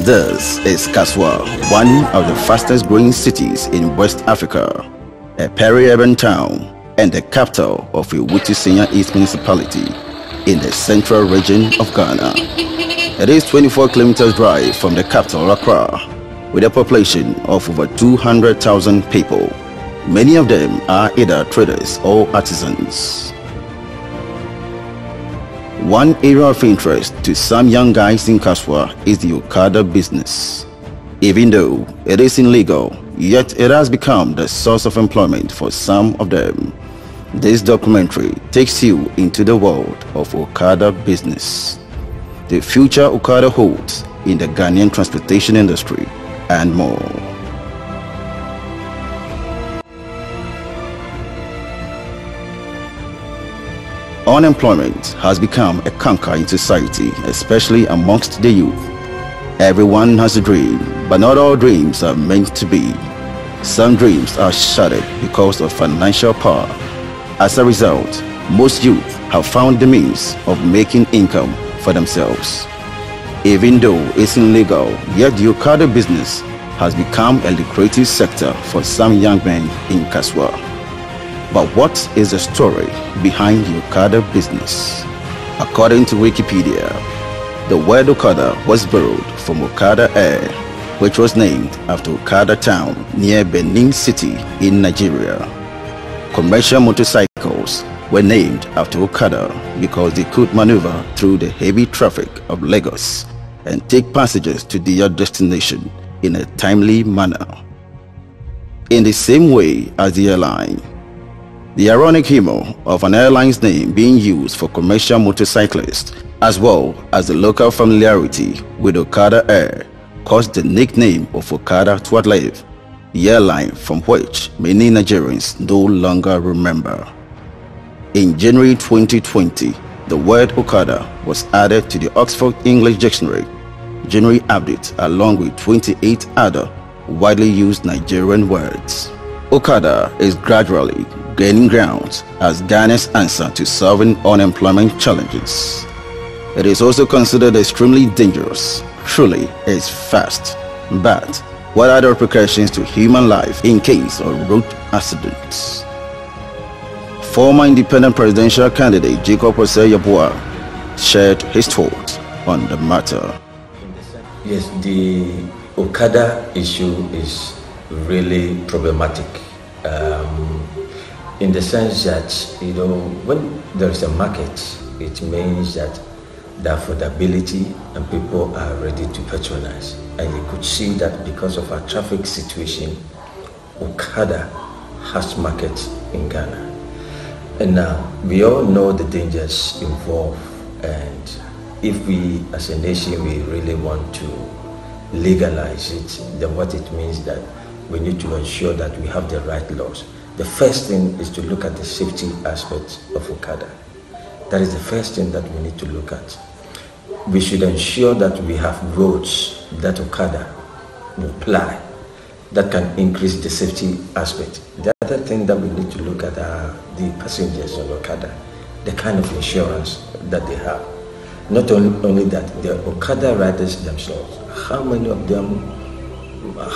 This is Kasoa, one of the fastest growing cities in West Africa, a peri-urban town and the capital of Awutu Senya East Municipality in the central region of Ghana. It is 24 kilometers drive from the capital, Accra, with a population of over 200,000 people. Many of them are either traders or artisans. One area of interest to some young guys in Kasoa is the Okada business. Even though it is illegal, yet it has become the source of employment for some of them. This documentary takes you into the world of Okada business, the future Okada holds in the Ghanaian transportation industry, and more. Unemployment has become a canker in society, especially amongst the youth. Everyone has a dream, but not all dreams are meant to be. Some dreams are shattered because of financial power. As a result, most youth have found the means of making income for themselves. Even though it's illegal, yet the Okada business has become a lucrative sector for some young men in Kasoa. But what is the story behind the Okada business? According to Wikipedia, the word Okada was borrowed from Okada Air, which was named after Okada town near Benin City in Nigeria. Commercial motorcycles were named after Okada because they could maneuver through the heavy traffic of Lagos and take passengers to their destination in a timely manner. In the same way as the airline, the ironic humor of an airline's name being used for commercial motorcyclists, as well as the local familiarity with Okada Air, caused the nickname of Okada to outlive the airline, from which many Nigerians no longer remember. In January 2020, the word Okada was added to the Oxford English Dictionary January update, along with 28 other widely used Nigerian words. Okada is gradually gaining ground as Ghana's answer to solving unemployment challenges. It is also considered extremely dangerous. Truly, it's fast. But what are the repercussions to human life in case of road accidents? Former independent presidential candidate Jacob Osei shared his thoughts on the matter. Yes, the Okada issue is really problematic. In the sense that, when there is a market, it means that the affordability and people are ready to patronize. And you could see that because of our traffic situation, Okada has market in Ghana. And now, we all know the dangers involved, and if we as a nation, we really want to legalize it, then what it means that we need to ensure that we have the right laws. The first thing is to look at the safety aspect of Okada. That is the first thing that we need to look at. We should ensure that we have roads that Okada will ply that can increase the safety aspect. The other thing that we need to look at are the passengers on Okada, the kind of insurance that they have. Not only that, the Okada riders themselves, how many of them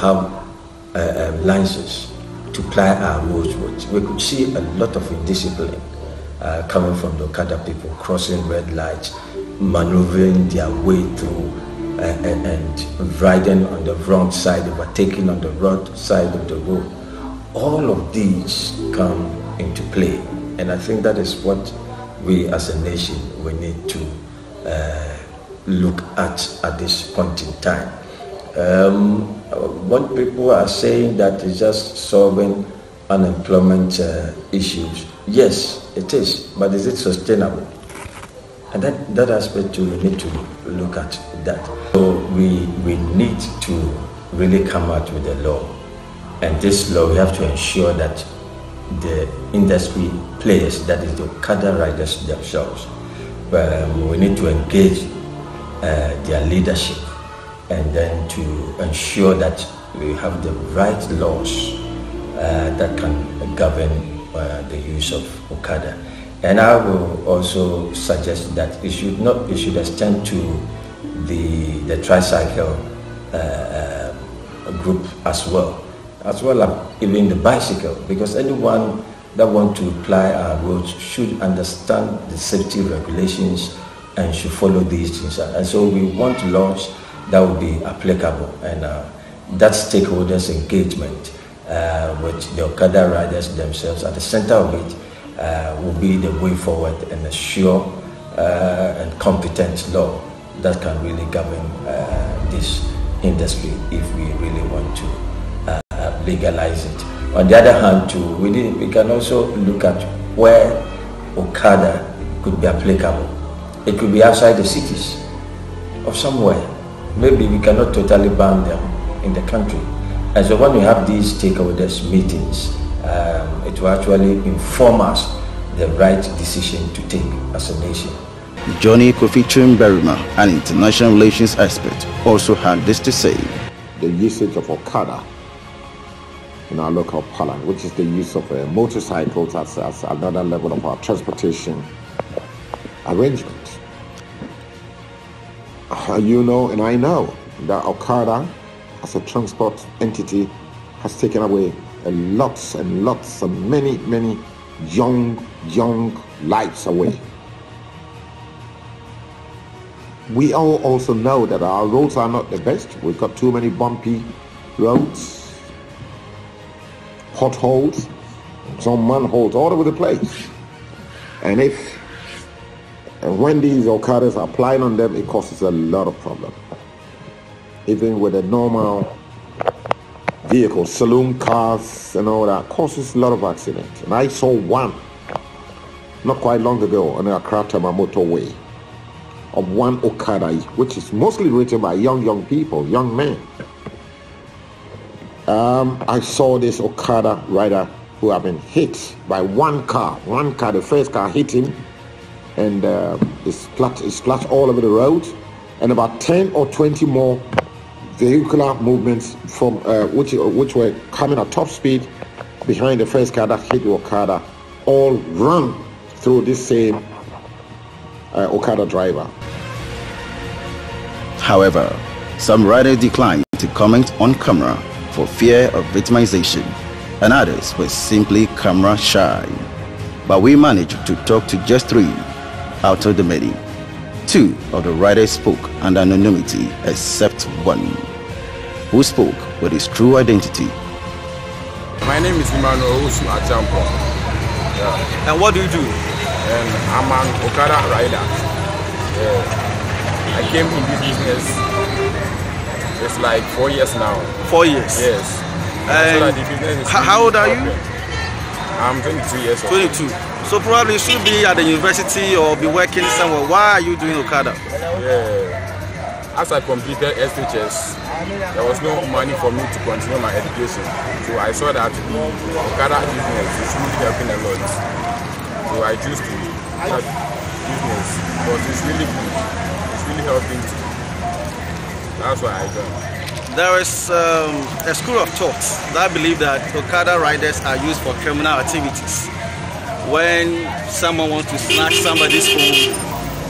have licenses to ply our roads with? We could see a lot of indiscipline coming from the Okada people, crossing red lights, maneuvering their way through and riding on the wrong side, overtaking on the wrong side of the road. All of these come into play, and I think that is what we as a nation, we need to look at this point in time. What people are saying that is just solving unemployment issues. Yes, it is, but is it sustainable? And that aspect too, we need to look at that. So we need to really come out with a law. And this law, we have to ensure that the industry players, that is the Okada riders themselves, we need to engage their leadership, and then to ensure that we have the right laws that can govern the use of Okada. And I will also suggest that it should extend to the tricycle group as well as even the bicycle, because anyone that want to ply our roads should understand the safety regulations and should follow these things. And so we want to launch that will be applicable, and that stakeholders engagement with the Okada riders themselves at the center of it will be the way forward, and a sure and competent law that can really govern this industry if we really want to legalize it. On the other hand, too, we can also look at where Okada could be applicable. It could be outside the cities or somewhere. Maybe we cannot totally ban them in the country. And so when we have these stakeholders meetings, it will actually inform us the right decision to take as a nation. Johnny Kofi Chimberima, an international relations expert, also had this to say. The usage of Okada in our local parliament, which is the use of motorcycles as another level of our transportation arrangement. You know, and I know that Okada as a transport entity has taken away lots and lots of many young lives away. We all also know that our roads are not the best. We've got too many bumpy roads, potholes, some manholes all over the place. And when these Okadas are applied on them, it causes a lot of problems. Even with a normal vehicle, saloon cars and all that, causes a lot of accidents. And I saw one not quite long ago on the Accra motorway of one Okada, which is mostly written by young people, young men. I saw this Okada rider who had been hit by one car. The first car hit him, and it's splashed all over the road, and about 10 or 20 more vehicular movements from which were coming at top speed behind the first car that hit the Okada, all run through this same Okada driver. However, some riders declined to comment on camera for fear of victimization, and others were simply camera shy. But we managed to talk to just 3 out of the many. 2 of the riders spoke under anonymity, except one, who spoke with his true identity. My name is Emmanuel Awutu Senya. Yeah. And what do you do? I'm an Okada rider. I came in this business, it's like 4 years now. 4 years? Yes. And so the business is how old are you? I'm 22 years old. 22. So probably you should be at the university or be working somewhere. Why are you doing Okada? Yeah. As I completed SHS, there was no money for me to continue my education. So I saw that the Okada business is really helping a lot. So I choose to start business because it's really good. It's really helping too. That's why I joined. There is a school of thought that believe that Okada riders are used for criminal activities. When someone wants to snatch somebody's phone,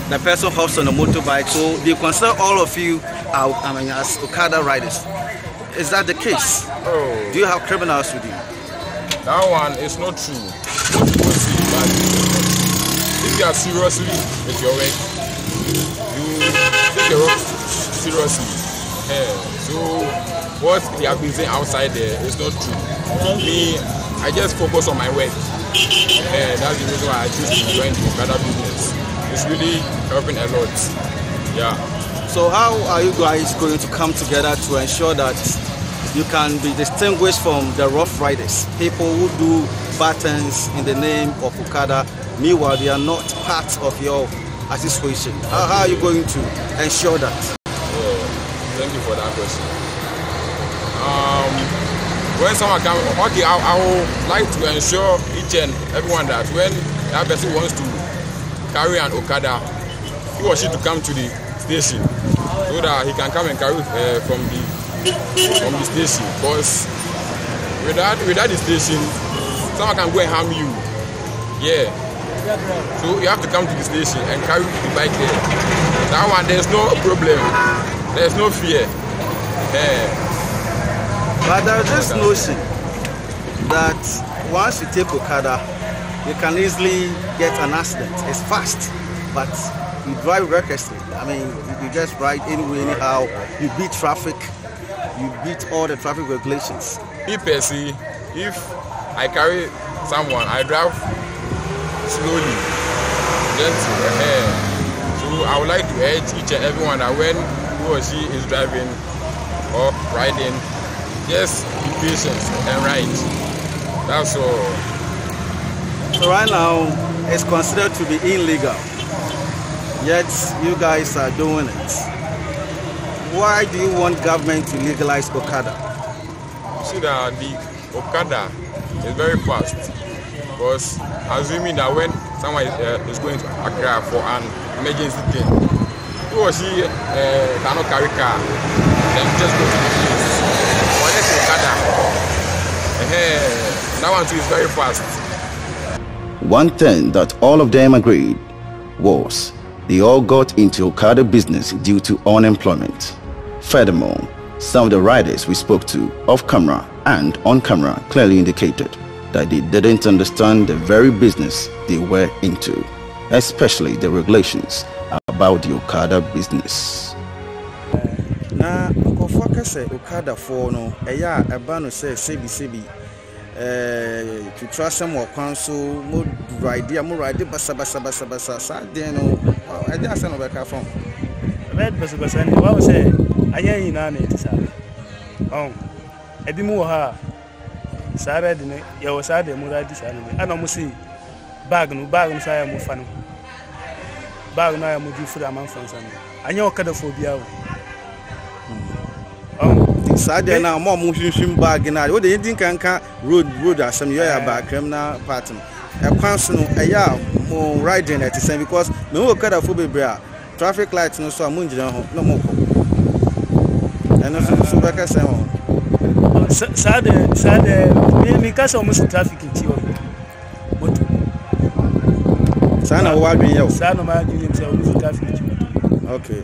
the person hops on a motorbike, so they consider all of you as Okada riders. Is that the case? Oh. Do you have criminals with you? That one is not true. What you can see, but if you are seriously with your work, you take your work seriously. So what they have been saying outside there is not true. Me, I just focus on my work. That's the reason why I choose to join the Okada business. It's really helping a lot. Yeah. So how are you guys going to come together to ensure that you can be distinguished from the rough riders, people who do bad things in the name of Okada, meanwhile they are not part of your association? How are you going to ensure that? Thank you for that question. When someone comes, okay, I would like to ensure each and everyone that when that person wants to carry an Okada, he or she to come to the station so that he can come and carry from the station. Because without the station, someone can go and harm you. Yeah. So you have to come to the station and carry the bike there. That one, there's no problem. There's no fear. But there's this notion that once you take Okada, you can easily get an accident. It's fast, but you drive recklessly. I mean, you just ride anyway, anyhow. You beat traffic. You beat all the traffic regulations. If I carry someone, I drive slowly, gently. So I would like to urge each and everyone that when he or she is driving or riding, just be patient and ride. That's all. So right now, it's considered to be illegal. Yet you guys are doing it. Why do you want government to legalize Okada? See that the Okada is very fast. Because assuming that when someone is going to Accra for an emergency thing, he or she cannot carry car, then just go to the place. But let's say Okada, that one too is very fast. One thing that all of them agreed was they all got into Okada business due to unemployment. Furthermore, some of the riders we spoke to off camera and on camera clearly indicated that they didn't understand the very business they were into, especially the regulations about the Okada business. Na okofaka say Okada for no eya eba no say sebi to trust some more council mo ride basa sa den no I dey asan obeka from red basa ni wa say ayen ina na etisa ebi mu ha sare de ne ya wo sa de mu radi sa ne ana mu si bag no sa ya mu fa no bag no ya mu di fura man fansa no anya Okada for bia wo Saturday now more moving bag na o de ndin kanka road asem you ya ba criminal part no e kwanso no e ya mo riding at the same because me Okada for bebre traffic light no so amun jira ho no mo ko eno so beka say ho Saturday me kasa o mo traffic ti o moto sana wa dwen yo sana ma dwen say o mo traffic ti okay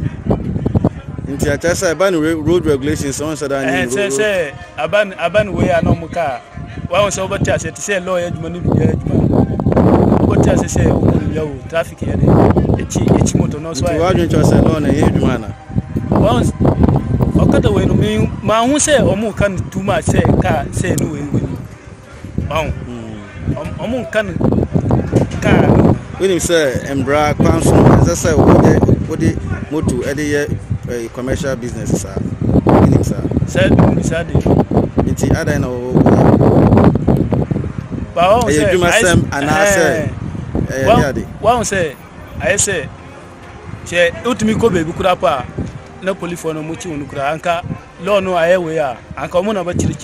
Inti atasa aban road regulations on said that say aban we are no muka wa won say obati ase to say law adwuma no bi adwuma obati ase say o traffic here echi moto no so wa dwen cho say law na ye adwuma na wa Okada we no me ma hu say o mu kan too much say car say no we o mu kan car when him say embra kwanso as say what the moto e dey commercial business sir meaning sir said inti ada na o ba o say you must and I say wa say I say che utumi ko bebi kura pa na polifo no muchi unu kura anka law no ayewe ya anka mo na ba chiri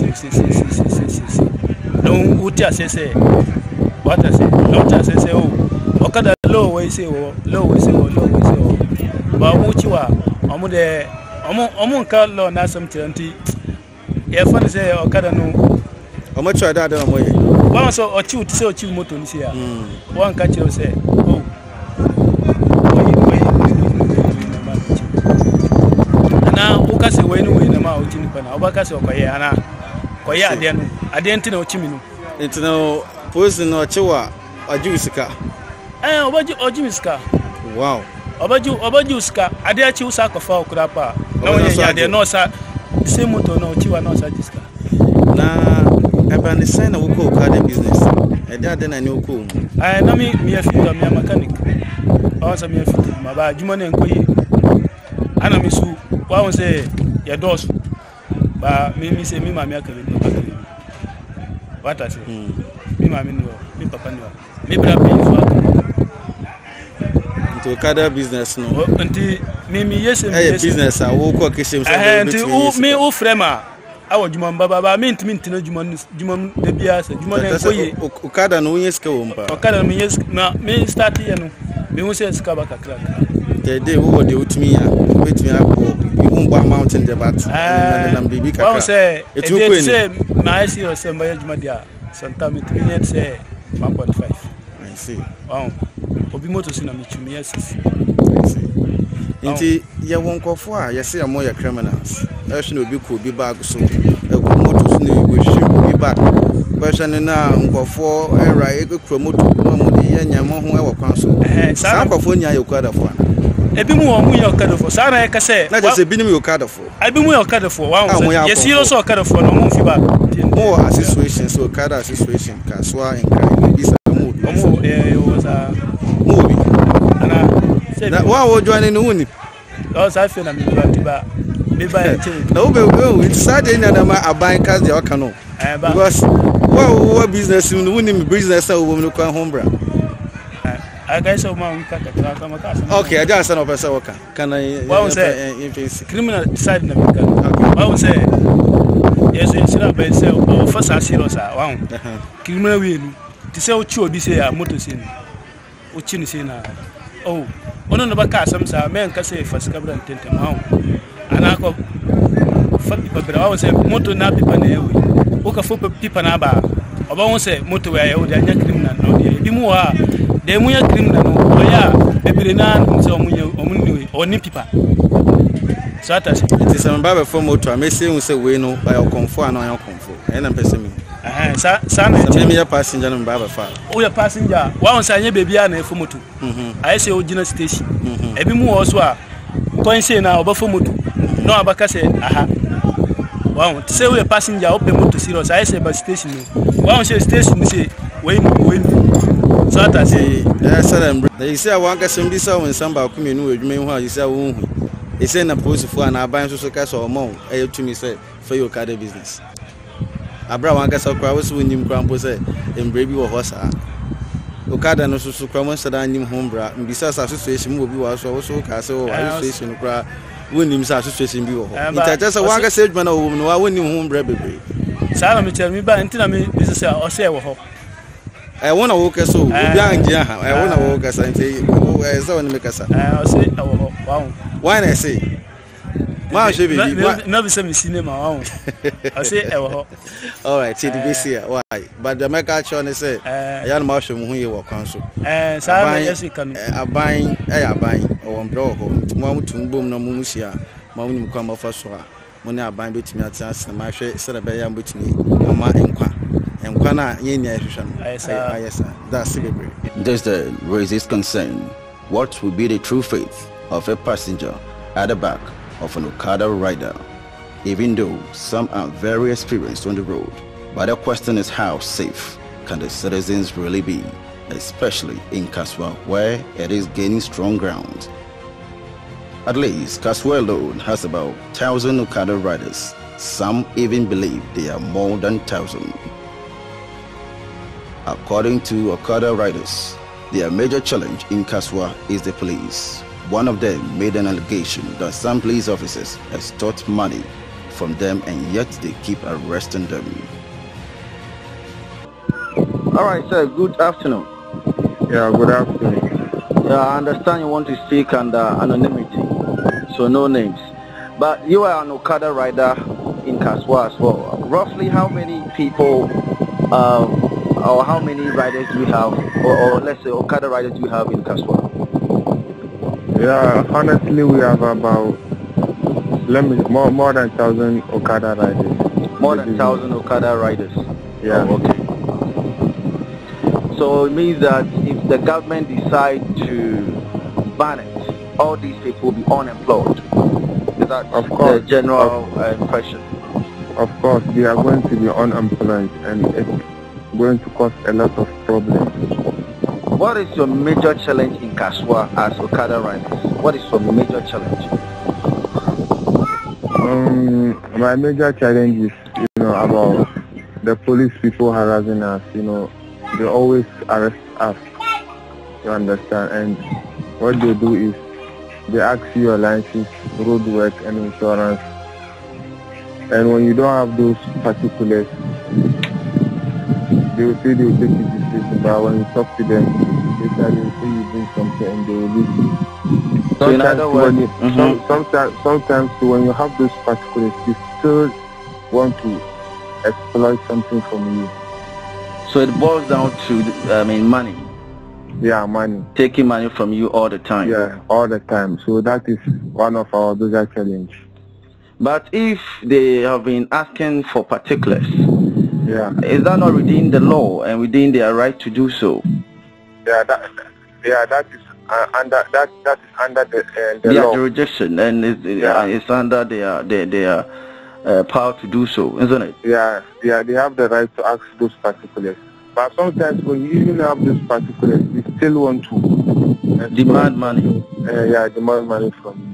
no uti asese what I say not asese o Okada law we say ba muchi wa omo de omo nka law na some tiranti e fa ne say Okada no omo try that na mo ye wa so ochi uti say ochi moto ni say ya wa nka chiro say na uka say we na ma ochi ni pa na obaka say okoye ana koye ade nti na ochi mi no nti no police no ochi wa oji sika oji misika wow obaju ska ade achi usa kofa okura pa na onye ya de no sa same moto no chiwa no sa diska na ebani sign na woko Okada business ede ade na ni woko na me afito me mechanic awasa me afito ma ba juma na nkoyi ana me su wa won say ya dos ba me say me ma me aka me what I say me ma me no me papa no me bra pay for Okada business no nti me yes business a wo ko kishim say nti me o frema awo juma baba me ntimi ntina juma de bia sa juma na koyi Okada no yes ka wo mpa Okada me yes na me start ye no me wo say ska ba kakra the day wo de utimi ya betimi akọ you mba mountain the bat na bibi kakra wo say etu ko ni na I see o say mba juma dia sometime it me say 1.5 I see obi moto si na michumi yes inti ye won kofo a ye se amo ye criminals ɛhwɛ obi ko obi bag so moto so ne wɔhwɛ obi bag bɛhwɛ na nkɔfoɔ ɛra ekura moto no mo de yɛ nyama ho ɛwɔ kwan so saa nkɔfoɔ nya yɛ okadafoɔ ebi mu wɔ mu yɛ okadafoɔ saa na yɛka sɛ na kyerɛ sɛ ebi nim yɛ okadafoɔ ebi mu yɛ okadafoɔ wa ho sɛ yɛsi yɛ sɛ okadafoɔ no mo mfi ba mo wɔ association so okada association Kasoa Accra bi sa mo yo sa mo bi na wa join no woni sa fe na me ba yɛ kyɛ na wo be sa de nya na ma aban ka de ɔka no because what business no woni business a wo mu no kwan hombra I guess so man okay I just said no person worker can I criminal side na me kan wa won say yes na be say o fa sa serious a wa won criminal we nu ti say o chi obi say a motor say o chi ni say na oh ono no ba ka asam sa men ka say fa ska bran tentem ha ana ko fa pipa bra wa say motor na pipa na ewe o ka fo pipa na ba oba won say motor we ya o dia nya criminal no dia bi mu wa de mu ya criminal no ya bebere na say omunni oni pipa so ata say it is am ba for motor me say say we no by comfort and on comfort e na person me sa na me ya passenger no ba fa o ya passenger wa on say anya baby na efo motor I say o gina station ebi mu wo so a kon say na oba fo motor no abaka say aha wa on say o ya passenger o pe motor serious I say ba station no wa on say station say we so ata say salam they say one ka sem bi sa won samba ko me no adwuma hu a you say wo hu e say na police fo na aban so ka so mo e to me say for your car business abra one ka so kwa wo so nim kwa mpo say embre bi wo ho sa Okada no so kwa mo sada nim ho mbra mbisa sa situation mo bi wa so wo so ka say wo situation kwa wonim sa situation bi wo ho itaja say one ka say adwuma na wo no wa wonim ho mbra bebre sa na me tell me ba ntina me bi say o say wo ho I want to work so. I want to work as I say. I saw when make us. I say, wow. Why I say? Ma should be. No, be some cinema. Wow. I say, all right. See the base here. Why? But the make action say. I am not sure who you work on so. So I can. I buying. Or one bro. Tomorrow to boom no musia. Mamu come off so. Money I buy between me at chance. My share said a bay between me. Mama inquire. Yes, That's it. This then raises concern. What will be the true fate of a passenger at the back of an Okada rider? Even though some are very experienced on the road, but the question is how safe can the citizens really be, especially in Kasoa, where it is gaining strong ground. At least Kasoa alone has about 1,000 Okada riders. Some even believe they are more than 1,000. According to Okada riders, their major challenge in Kasoa is the police. One of them made an allegation that some police officers extort money from them and yet they keep arresting them. All right, sir. Good afternoon. Yeah, good afternoon. I understand you want to speak under anonymity, so no names. But you are an Okada rider in Kasoa as well. Roughly how many people or how many riders do you have, or let's say Okada riders do you have in Kasoa? Yeah, honestly we have about more than 1,000 Okada riders. More than 1,000 Okada riders? Yeah. Oh, okay. So it means that if the government decides to ban it, all these people will be unemployed. Is that of course, the general impression? Of course, they are going to be unemployed and it's going to cause a lot of problems. What is your major challenge in Kasoa as Okada riders? What is your major challenge? My major challenge is, about the police people harassing us. They always arrest us. You understand? And what they do is they ask you your license, road work, and insurance. And when you don't have those particulars, they will say they will take you to station, but when you talk to them, they say you bring something and they will leave you. So in other words, sometimes when you have those particulars, they still want to exploit something from you. So it boils down to, money. Yeah, money. Taking money from you all the time. Yeah, all the time. So that is one of our bigger challenges. But if they have been asking for particulars, is that not within the law and within their right to do so? That is under the their law. jurisdiction, and it's under their power to do so, isn't it? They have the right to ask those particulars. But sometimes when you even have those particulars, you still want to demand money. Demand money from you.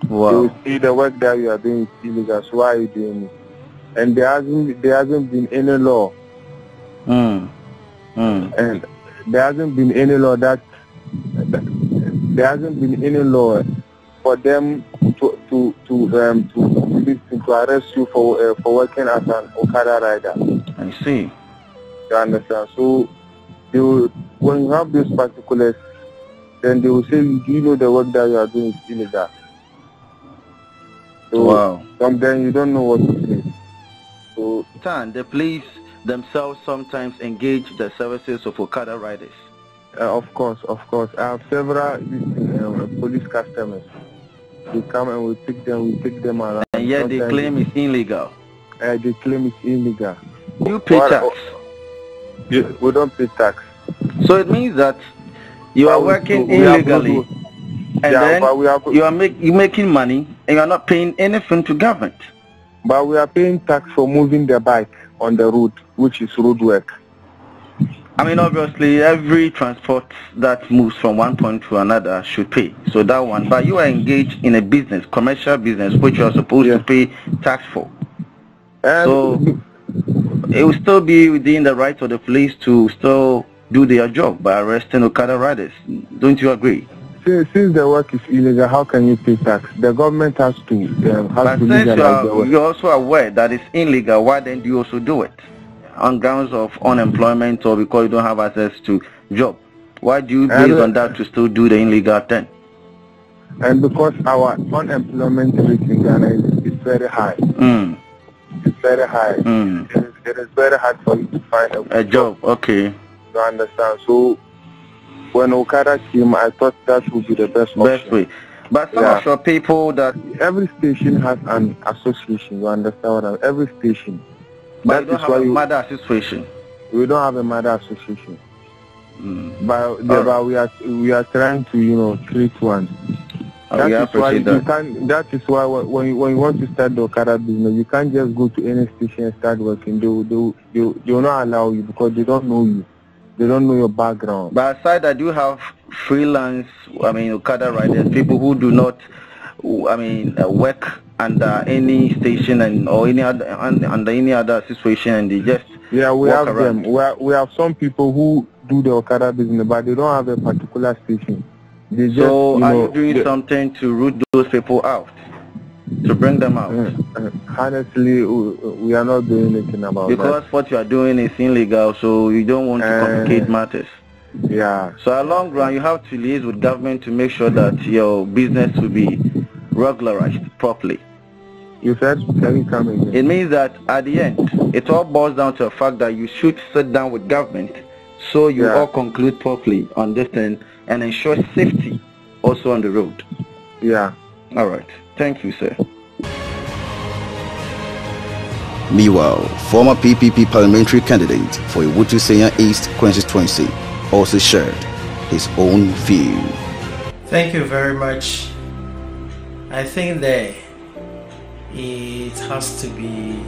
Wow. You see the work that you are doing is illegal, so why are you doing it? And there hasn't been any law. And there hasn't been any law for them to arrest you for working as an Okada rider. I see. You understand? So when you have these particulars, then they will say, do you know the work that you are doing is illegal? So then you don't know what to say. So the police themselves sometimes engage the services of Okada riders. Of course. I have several police customers. They come and we take them around. And yet they claim it's illegal. They claim it's illegal. You pay tax? We don't pay tax. So it means that you are working illegally, and then you're making money, and you are not paying anything to government. But we are paying tax for moving the bike on the road, which is road work. I mean, obviously, every transport that moves from one point to another should pay. So that one. But you are engaged in a business, commercial business, which you are supposed to pay tax for. So it will still be within the right of the police to still do their job by arresting Okada riders. Don't you agree? Since the work is illegal, how can you pay tax? The government has to legalize the work. You're also aware that it's illegal, why then do you also do it? On grounds of unemployment or because you don't have access to job? Why do you based on that to still do the illegal thing? And because our unemployment rate in Ghana is very high. It's very high. It is very hard for you to find a job. Okay. You understand? So when Okada came, I thought that would be the best way. But some of your people that every station has an association. You understand what I mean? Every station. But you don't have a mother association. We don't have a mother association. But we are trying to create one. That is why when you want to start the Okada business, you can't just go to any station and start working. They will not allow you because they don't know you. They don't know your background. But aside that, you have freelance, Okada riders, people who do not, work under any station or under any other situation, and they just we have around. Them. We have some people who do the Okada business, but they don't have a particular station. They just, are you doing something to root those people out, to bring them out? Honestly, we are not doing anything about because what you are doing is illegal, so you don't want to complicate matters. Yeah. So along run, you have to liaise with government to make sure that your business will be regularized properly. You said, can you come again? It means that at the end, it all boils down to the fact that you should sit down with government so you all conclude properly on this thing and ensure safety also on the road. Yeah. All right. Thank you, sir. Meanwhile, former PPP parliamentary candidate for Awutu Senya East constituency also shared his own view. Thank you very much. I think that it has to be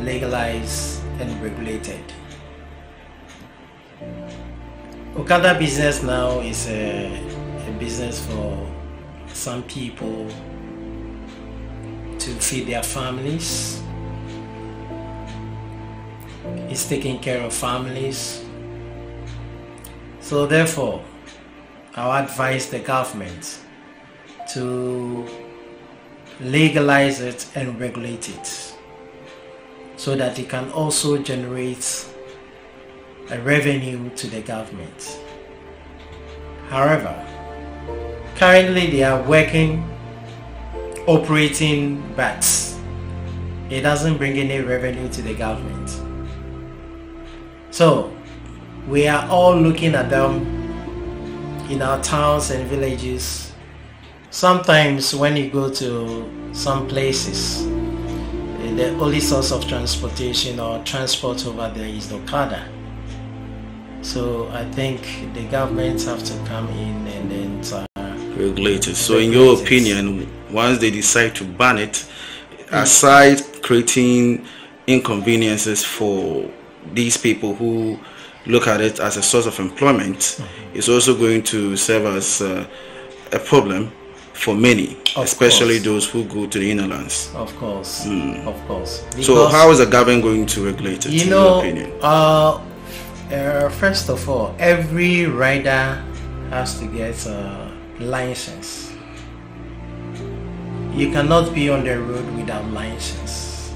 legalized and regulated. Okada business now is a business for some people to feed their families. It's taking care of families. So therefore, I would advise the government to legalize it and regulate it so that it can also generate a revenue to the government. However, currently they are operating, but it doesn't bring any revenue to the government. So we are all looking at them in our towns and villages sometimes when you go to some places, the only source of transportation or transport over there is the Okada. So I think the governments have to come in and then regulate it. So in your opinion, once they decide to ban it, aside creating inconveniences for these people who look at it as a source of employment, it's also going to serve as a problem for many, especially those who go to the inner lands. Of course, of course. Because, so how is the government going to regulate it, in your opinion? First of all, every rider has to get a license. You cannot be on the road without license.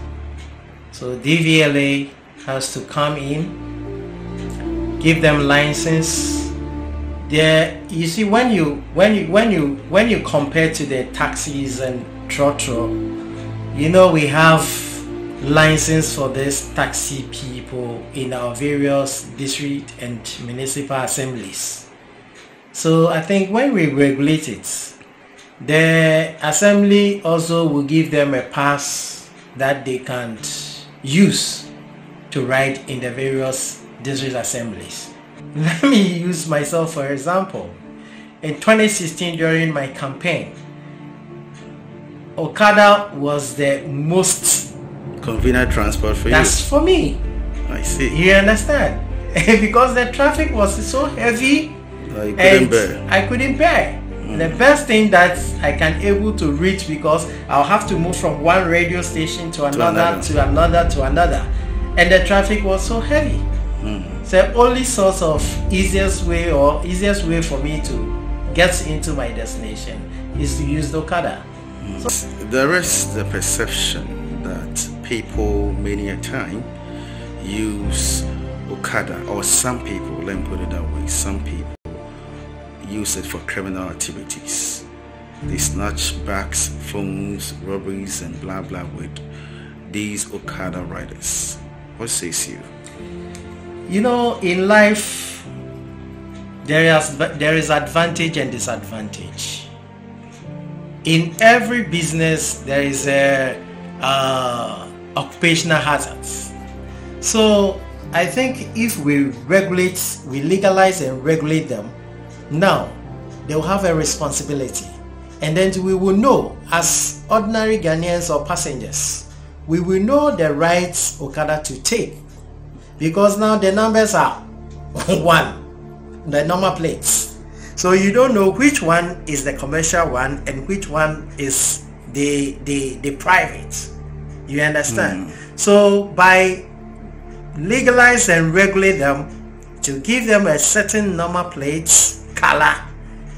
So DVLA has to come in, give them license. There, you see, when you compare to the taxis and trotro, you know, we have license for these taxi people in our various district and municipal assemblies. So I think when we regulate it, the assembly also will give them a pass that they can use to ride in the various district assemblies. Let me use myself for example. In 2016, during my campaign, Okada was the most convenient transport for you. That's for me. I see. You understand? Because the traffic was so heavy, I couldn't bear. The best thing that I can able to reach, because I'll have to move from one radio station to another, and the traffic was so heavy. So the only source of easiest way for me to get into my destination is to use the Okada. So, there is the perception that people many a time use Okada, or some people, let me put it that way, some people use it for criminal activities. They snatch bags, phones, robberies and blah blah with these Okada riders. What says you? You know, in life there is advantage and disadvantage. In every business there is a occupational hazards. So I think if we legalize and regulate them, now they will have a responsibility, and then we will know, as ordinary Ghanaians or passengers, we will know the rights Okada to take, because now the numbers are one, the number plates. So you don't know which one is the commercial one and which one is the private. You understand? So by legalize and regulate them, to give them a certain number plates color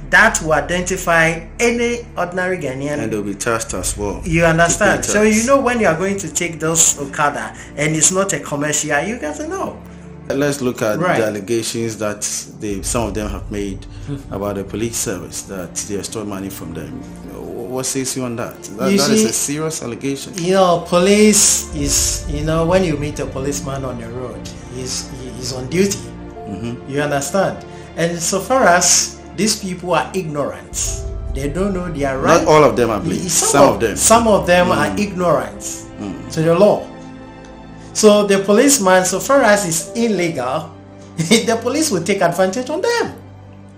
that will identify any ordinary Ghanaian, and they'll be taxed as well. You understand? So you know when you are going to take those Okada and it's not a commercial, you got to know. Let's look at the allegations that some of them have made about the police service, that they stole money from them. What says you on that? That is a serious allegation. You know, police is, you know, when you meet a policeman on the road, he's on duty. You understand? And so far as these people are ignorant, they don't know their rights. Not all of them, I believe. Some of them are ignorant to the law. So the policeman, so far as it's illegal, the police will take advantage on them.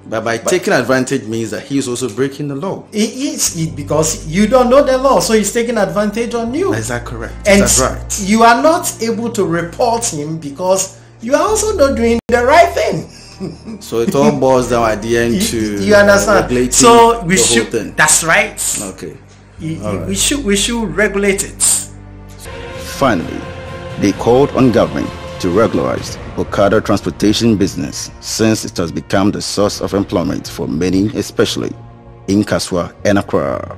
But taking advantage means that he's also breaking the law. Because you don't know the law, so he's taking advantage on you. Is that correct? And that's right. You are not able to report him because you are also not doing the right thing. So it all boils down at the end to you understand. So we should. Whole thing. That's right. Okay. We should regulate it. Finally, they called on government to regularize Okada transportation business, since it has become the source of employment for many, especially in Kasoa and Accra.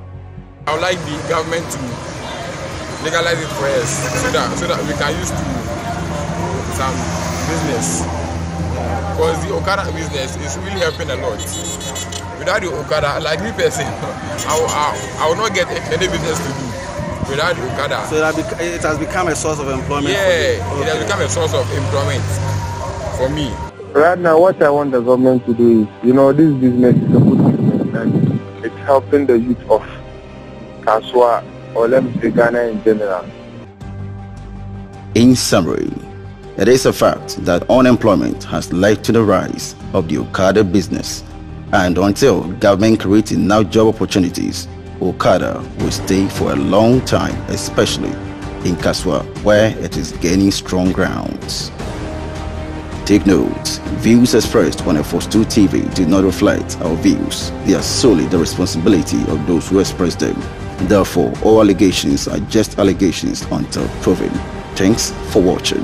I would like the government to legalize it for us, so that we can use some business. Because the Okada business is really helping a lot. Without the Okada, like me person, I will not get any business to do. Without the Okada. So it has become a source of employment. Yeah, it has become a source of employment for me. Right now, what I want the government to do is, you know, this business is a good business and it helping the youth of Kasoa, or let me say Ghana in general. In summary, it is a fact that unemployment has led to the rise of the Okada business, and until government creates enough job opportunities, Okada will stay for a long time, especially in Kasoa, where it is gaining strong grounds. Take note, views expressed on F2 TV do not reflect our views. They are solely the responsibility of those who express them. Therefore, all allegations are just allegations until proven. Thanks for watching.